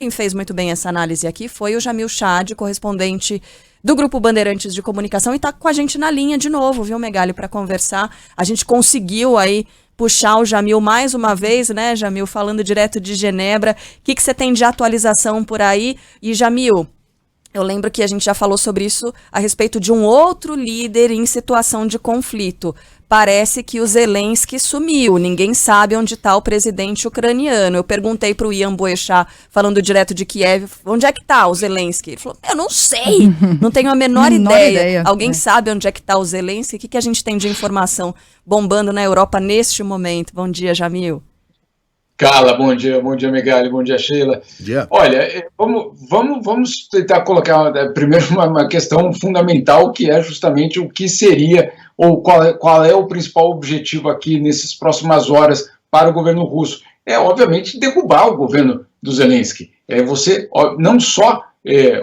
Quem fez muito bem essa análise aqui foi o Jamil Chad, correspondente do Grupo Bandeirantes de Comunicação, e está com a gente na linha de novo, viu, Megali, para conversar. A gente conseguiu aí puxar o Jamil mais uma vez, né, Jamil, falando direto de Genebra. O que você tem de atualização por aí? E, Jamil, eu lembro que a gente já falou sobre isso a respeito de um outro líder em situação de conflito. Parece que o Zelensky sumiu, ninguém sabe onde está o presidente ucraniano. Eu perguntei para o Ian Boechat, falando direto de Kiev, onde é que está o Zelensky? Ele falou, eu não sei, não tenho a menor ideia. Alguém sabe onde é que está o Zelensky? O que a gente tem de informação bombando na Europa neste momento? Bom dia, Jamil. Carla, bom dia Megali, bom dia Sheila. Dia. Olha, vamos tentar colocar primeiro uma questão fundamental, que é justamente o que seria, ou qual é o principal objetivo aqui nessas próximas horas para o governo russo. É, obviamente, derrubar o governo do Zelensky. É você não só,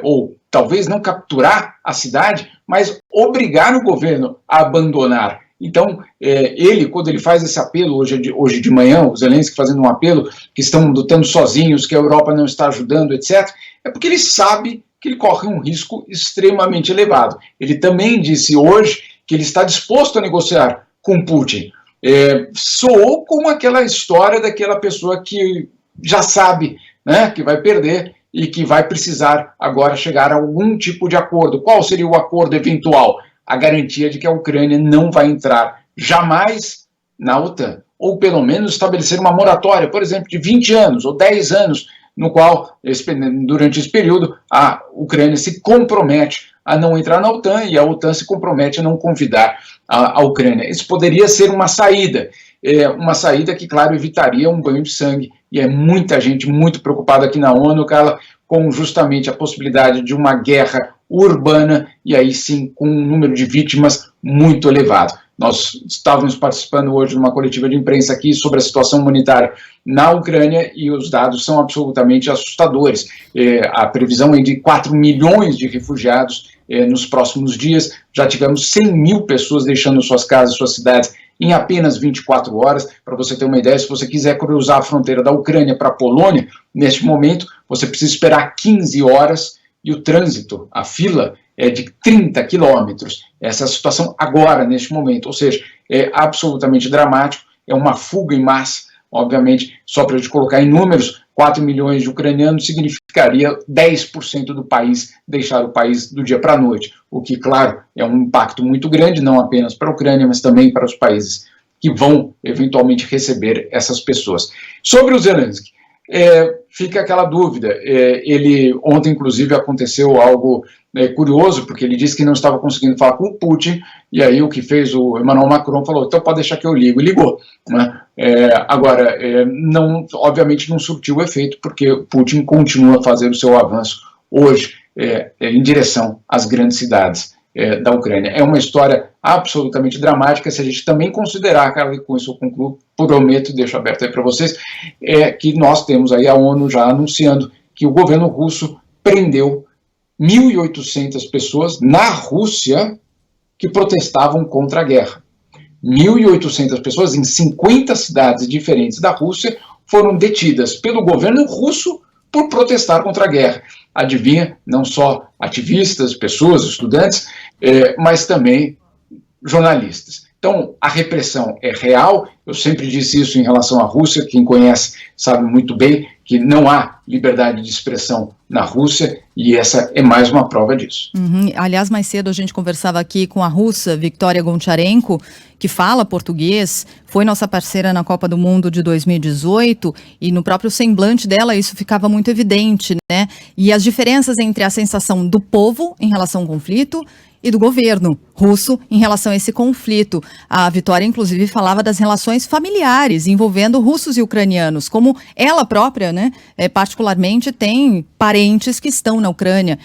ou talvez não capturar a cidade, mas obrigar o governo a abandonar. Então, ele, quando ele faz esse apelo hoje de manhã, o Zelensky fazendo um apelo que estão lutando sozinhos, que a Europa não está ajudando, etc., é porque ele sabe que ele corre um risco extremamente elevado. Ele também disse hoje que ele está disposto a negociar com Putin. Soou como aquela história daquela pessoa que já sabe, né, que vai perder e que vai precisar agora chegar a algum tipo de acordo. Qual seria o acordo eventual? A garantia de que a Ucrânia não vai entrar jamais na OTAN, ou pelo menos estabelecer uma moratória, por exemplo, de 20 anos ou 10 anos, no qual, durante esse período, a Ucrânia se compromete a não entrar na OTAN e a OTAN se compromete a não convidar a Ucrânia. Isso poderia ser uma saída que, claro, evitaria um banho de sangue, e é muita gente muito preocupada aqui na ONU, Carla, com justamente a possibilidade de uma guerra urbana, e aí sim com um número de vítimas muito elevado. Nós estávamos participando hoje de uma coletiva de imprensa aqui sobre a situação humanitária na Ucrânia, e os dados são absolutamente assustadores. A previsão é de 4 milhões de refugiados nos próximos dias. Já tivemos 100 mil pessoas deixando suas casas, suas cidades, em apenas 24 horas. Para você ter uma ideia, se você quiser cruzar a fronteira da Ucrânia para a Polônia, neste momento, você precisa esperar 15 horas, e o trânsito, a fila, é de 30 quilômetros. Essa é a situação agora, neste momento, ou seja, é absolutamente dramático, é uma fuga em massa. Obviamente, só para a gente colocar em números, 4 milhões de ucranianos significaria 10% do país deixar o país do dia para a noite, o que, claro, é um impacto muito grande, não apenas para a Ucrânia, mas também para os países que vão eventualmente receber essas pessoas. Sobre o Zelensky, fica aquela dúvida. Ontem, inclusive, aconteceu algo curioso, porque ele disse que não estava conseguindo falar com o Putin, e aí o que fez o Emmanuel Macron falou, então pode deixar que eu ligo, e ligou, né? Agora, obviamente não surtiu efeito, porque Putin continua a fazer o seu avanço hoje em direção às grandes cidades da Ucrânia. É uma história absolutamente dramática, se a gente também considerar, cara, e com isso eu concluo, prometo, deixo aberto aí para vocês, que nós temos aí a ONU já anunciando que o governo russo prendeu 1.800 pessoas na Rússia que protestavam contra a guerra. 1.800 pessoas em 50 cidades diferentes da Rússia foram detidas pelo governo russo por protestar contra a guerra. Adivinha, não só ativistas, pessoas, estudantes, mas também jornalistas. Então, a repressão é real. Eu sempre disse isso em relação à Rússia. Quem conhece sabe muito bem que não há liberdade de expressão na Rússia, e essa é mais uma prova disso. Aliás, mais cedo a gente conversava aqui com a russa Viktoria Goncharenko, que fala português, foi nossa parceira na Copa do Mundo de 2018, e no próprio semblante dela isso ficava muito evidente, né? E as diferenças entre a sensação do povo em relação ao conflito e do governo russo em relação a esse conflito. A Vitória, inclusive, falava das relações familiares envolvendo russos e ucranianos, como ela própria, né, particularmente tem parentes que estão na Ucrânia,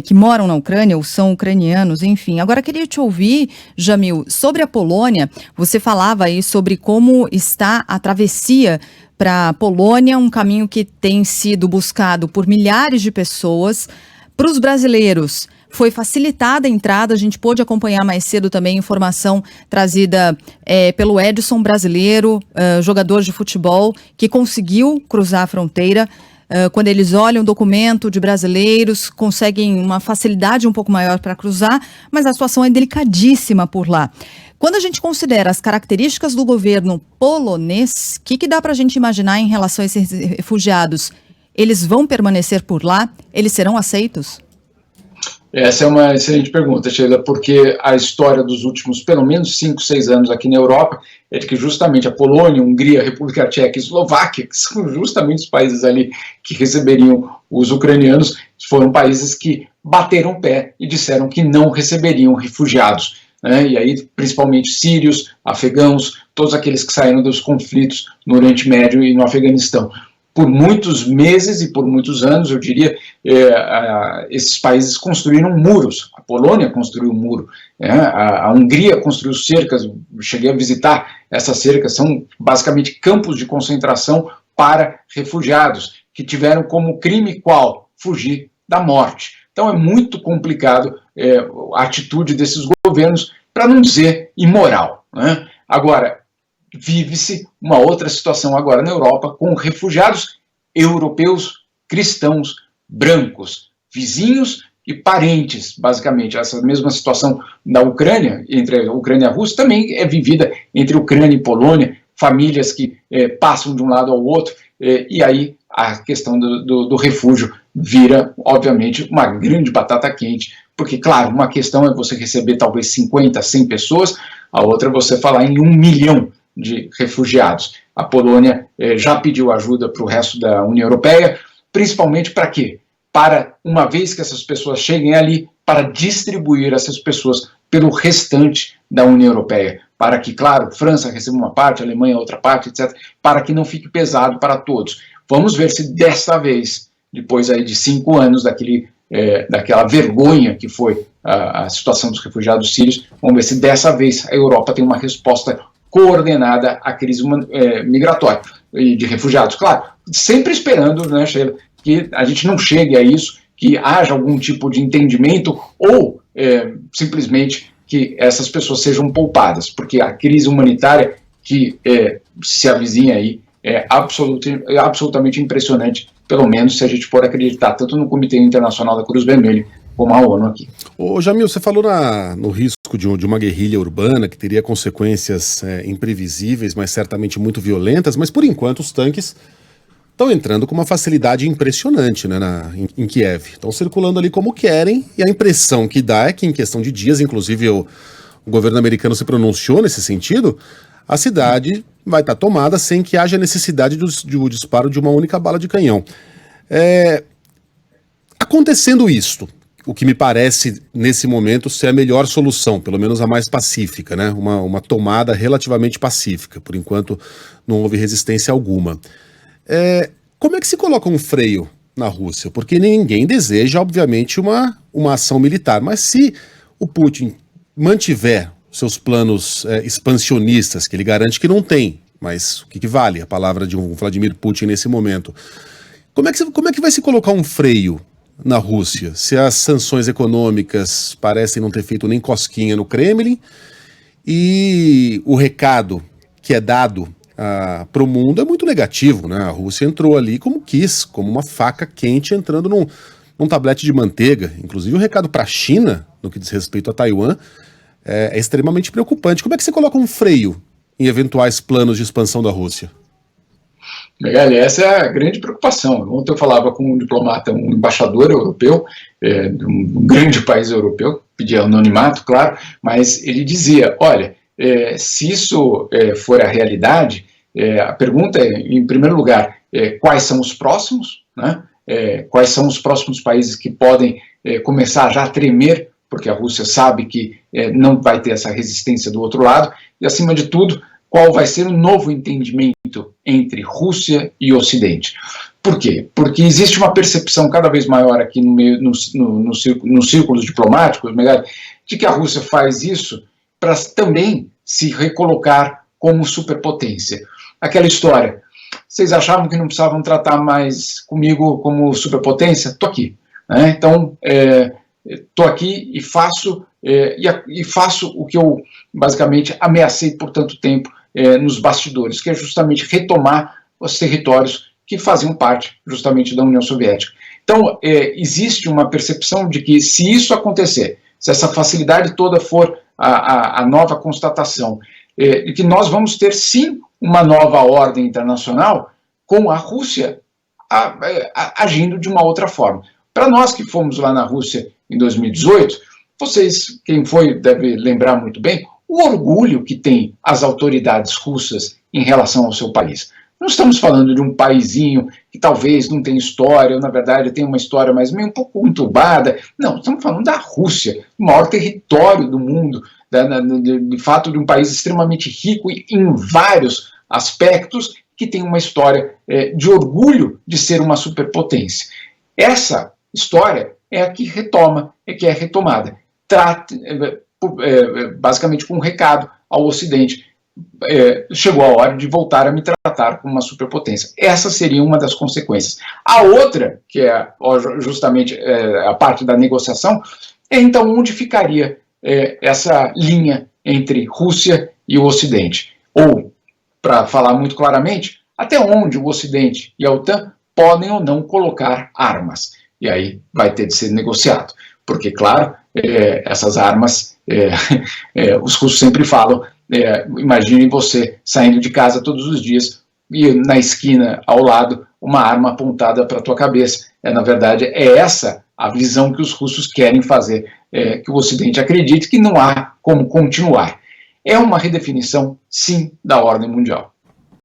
que moram na Ucrânia ou são ucranianos, enfim. Agora, queria te ouvir, Jamil, sobre a Polônia. Você falava aí sobre como está a travessia para a Polônia, um caminho que tem sido buscado por milhares de pessoas. Para os brasileiros, foi facilitada a entrada, a gente pôde acompanhar mais cedo também informação trazida pelo Edson brasileiro, jogador de futebol, que conseguiu cruzar a fronteira. quando eles olham o documento de brasileiros, conseguem uma facilidade um pouco maior para cruzar, mas a situação é delicadíssima por lá. Quando a gente considera as características do governo polonês, o que dá para a gente imaginar em relação a esses refugiados? Eles vão permanecer por lá? Eles serão aceitos? Essa é uma excelente pergunta, Sheila, porque a história dos últimos, pelo menos 5, 6 anos aqui na Europa, é de que justamente a Polônia, Hungria, República Tcheca e Eslováquia, que são justamente os países ali que receberiam os ucranianos, foram países que bateram o pé e disseram que não receberiam refugiados, né? E aí, principalmente sírios, afegãos, todos aqueles que saíram dos conflitos no Oriente Médio e no Afeganistão. Por muitos meses e por muitos anos, eu diria, esses países construíram muros. A Polônia construiu um muro, a Hungria construiu cercas, eu cheguei a visitar essas cercas, são basicamente campos de concentração para refugiados, que tiveram como crime qual? Fugir da morte. Então é muito complicado a atitude desses governos, para não dizer imoral, né? Agora, vive-se uma outra situação agora na Europa com refugiados europeus, cristãos, brancos, vizinhos e parentes, basicamente. Essa mesma situação da Ucrânia, entre a Ucrânia e a Rússia, também é vivida entre Ucrânia e Polônia, famílias que passam de um lado ao outro, e aí a questão do refúgio vira, obviamente, uma grande batata quente, porque, claro, uma questão é você receber talvez 50, 100 pessoas, a outra é você falar em 1 milhão de refugiados. A Polônia já pediu ajuda para o resto da União Europeia, principalmente para quê? Para, uma vez que essas pessoas cheguem ali, para distribuir essas pessoas pelo restante da União Europeia, para que, claro, França receba uma parte, Alemanha outra parte, etc., para que não fique pesado para todos. Vamos ver se desta vez, depois aí de 5 anos daquela vergonha que foi a situação dos refugiados sírios, vamos ver se dessa vez a Europa tem uma resposta coordenada à crise migratória e de refugiados. Claro, sempre esperando, né, Sheila, que a gente não chegue a isso, que haja algum tipo de entendimento ou simplesmente que essas pessoas sejam poupadas, porque a crise humanitária que se avizinha aí é absolutamente impressionante, pelo menos se a gente for acreditar tanto no Comitê Internacional da Cruz Vermelha como a ONU aqui. Ô Jamil, você falou no risco de uma guerrilha urbana que teria consequências imprevisíveis, mas certamente muito violentas, mas por enquanto os tanques estão entrando com uma facilidade impressionante, né, em Kiev. Estão circulando ali como querem, e a impressão que dá é que em questão de dias, inclusive o governo americano se pronunciou nesse sentido, a cidade vai estar tomada sem que haja necessidade do disparo de uma única bala de canhão. Acontecendo isto, o que me parece, nesse momento, ser a melhor solução, pelo menos a mais pacífica, né? Uma tomada relativamente pacífica. Por enquanto, não houve resistência alguma. Como é que se coloca um freio na Rússia? Porque ninguém deseja, obviamente, uma ação militar. Mas se o Putin mantiver seus planos expansionistas, que ele garante que não tem, mas o que vale a palavra de um Vladimir Putin nesse momento, como é que vai se colocar um freio na Rússia, se as sanções econômicas parecem não ter feito nem cosquinha no Kremlin e o recado que é dado para o mundo é muito negativo, né? A Rússia entrou ali como quis, como uma faca quente entrando num tablete de manteiga. Inclusive o recado para a China, no que diz respeito a Taiwan, é extremamente preocupante. Como é que você coloca um freio em eventuais planos de expansão da Rússia? Megali, essa é a grande preocupação. Ontem eu falava com um diplomata, um embaixador europeu, de um grande país europeu, pedia anonimato, claro, mas ele dizia, olha, se isso for a realidade, a pergunta é, em primeiro lugar, quais são os próximos, né? Quais são os próximos países que podem começar já a tremer, porque a Rússia sabe que não vai ter essa resistência do outro lado, e acima de tudo, qual vai ser o novo entendimento entre Rússia e Ocidente. Por quê? Porque existe uma percepção cada vez maior aqui nos círculos diplomáticos, de que a Rússia faz isso para também se recolocar como superpotência. Aquela história, vocês achavam que não precisavam tratar mais comigo como superpotência? Estou aqui. Né? Então, estou aqui e faço o que eu basicamente ameacei por tanto tempo nos bastidores, que é justamente retomar os territórios que faziam parte justamente da União Soviética. Então, existe uma percepção de que se isso acontecer, se essa facilidade toda for a nova constatação, de que nós vamos ter sim uma nova ordem internacional com a Rússia agindo de uma outra forma. Para nós que fomos lá na Rússia em 2018, vocês, quem foi, deve lembrar muito bem, o orgulho que tem as autoridades russas em relação ao seu país. Não estamos falando de um paizinho que talvez não tenha história, ou na verdade tem uma história mais meio um pouco conturbada. Não, estamos falando da Rússia, o maior território do mundo, de fato de um país extremamente rico em vários aspectos, que tem uma história de orgulho de ser uma superpotência. Essa história é a que que é retomada. Basicamente com um recado ao Ocidente. Chegou a hora de voltar a me tratar como uma superpotência. Essa seria uma das consequências. A outra, que é justamente a parte da negociação, é então onde ficaria essa linha entre Rússia e o Ocidente. Ou, para falar muito claramente, até onde o Ocidente e a OTAN podem ou não colocar armas. E aí vai ter de ser negociado. Porque, claro, essas armas, os russos sempre falam, imagine você saindo de casa todos os dias e na esquina ao lado uma arma apontada para a tua cabeça. Na verdade, é essa a visão que os russos querem fazer, que o Ocidente acredite que não há como continuar. É uma redefinição, sim, da ordem mundial.